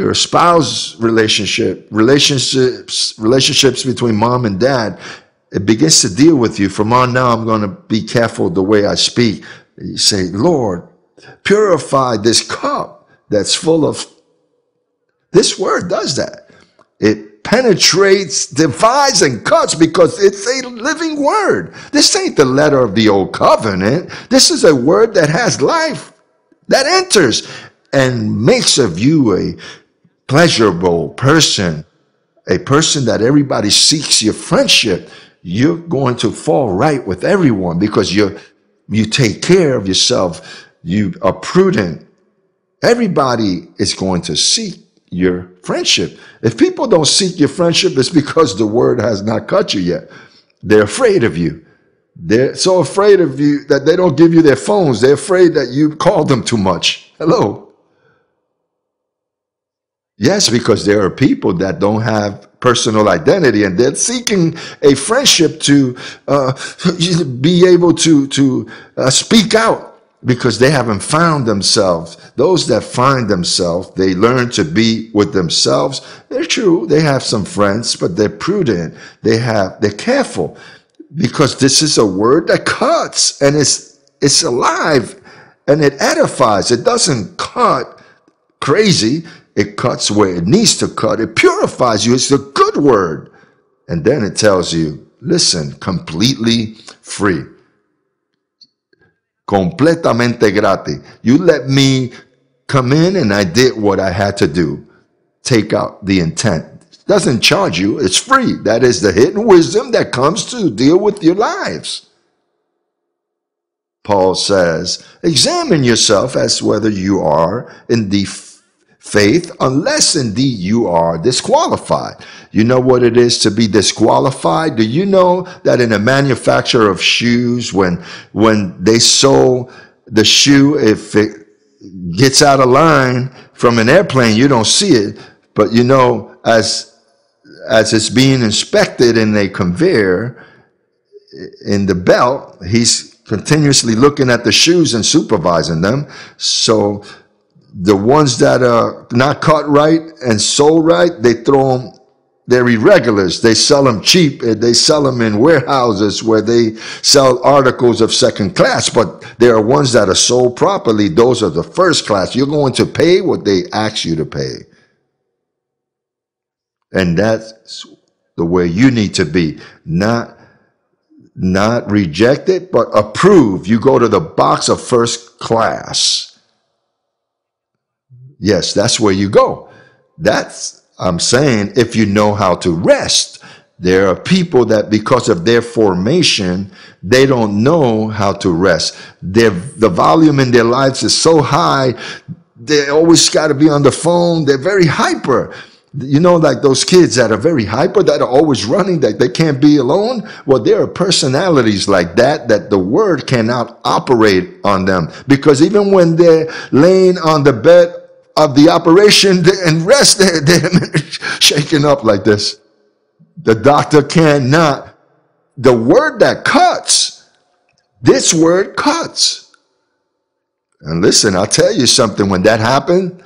your spouse relationships between mom and dad, it begins to deal with you. From on now, I'm going to be careful the way I speak. You say, Lord, purify this cup that's full of. This word does that. It penetrates, divides, and cuts because it's a living word. This ain't the letter of the old covenant. This is a word that has life, that enters and makes of you a pleasurable person, a person that everybody seeks your friendship. You're going to fall right with everyone because you take care of yourself. You are prudent. Everybody is going to seek your friendship. If people don't seek your friendship, it's because the word has not cut you yet. They're afraid of you. They're so afraid of you that they don't give you their phones. They're afraid that you call them too much. Hello. Yes, because there are people that don't have personal identity and they're seeking a friendship to be able to speak out because they haven't found themselves. Those that find themselves, they learn to be with themselves. They're true. They have some friends, but they're prudent. They're careful because this is a word that cuts and it's alive and it edifies. It doesn't cut crazy. It cuts where it needs to cut. It purifies you. It's a good word. And then it tells you, listen, completely free. Completamente gratis. You let me come in and I did what I had to do. Take out the intent. It doesn't charge you. It's free. That is the hidden wisdom that comes to deal with your lives. Paul says, examine yourself as whether you are in the faith, unless indeed you are disqualified. You know what it is to be disqualified? Do you know that in a manufacturer of shoes, when they sew the shoe, if it gets out of line from an airplane, you don't see it. But you know, as it's being inspected in a conveyor in the belt, he's continuously looking at the shoes and supervising them. So the ones that are not cut right and sold right, they throw them, they're irregulars. They sell them cheap. They sell them in warehouses where they sell articles of second class. But there are ones that are sold properly. Those are the first class. You're going to pay what they ask you to pay. And that's the way you need to be. Not rejected, but approved. You go to the box of first class. Yes, that's where you go. I'm saying, if you know how to rest. There are people that because of their formation, they don't know how to rest. The volume in their lives is so high, they always got to be on the phone. They're very hyper. You know, like those kids that are very hyper, that are always running, that they can't be alone. Well, there are personalities like that the word cannot operate on them. Because even when they're laying on the bed of the operation and rest, they're shaking up like this. The doctor cannot. The word that cuts, this word cuts. And listen, I'll tell you something. When that happens,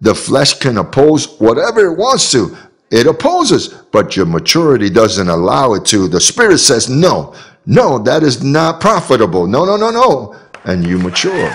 the flesh can oppose whatever it wants to. It opposes, but your maturity doesn't allow it to. The Spirit says, no, that is not profitable. No. And you mature.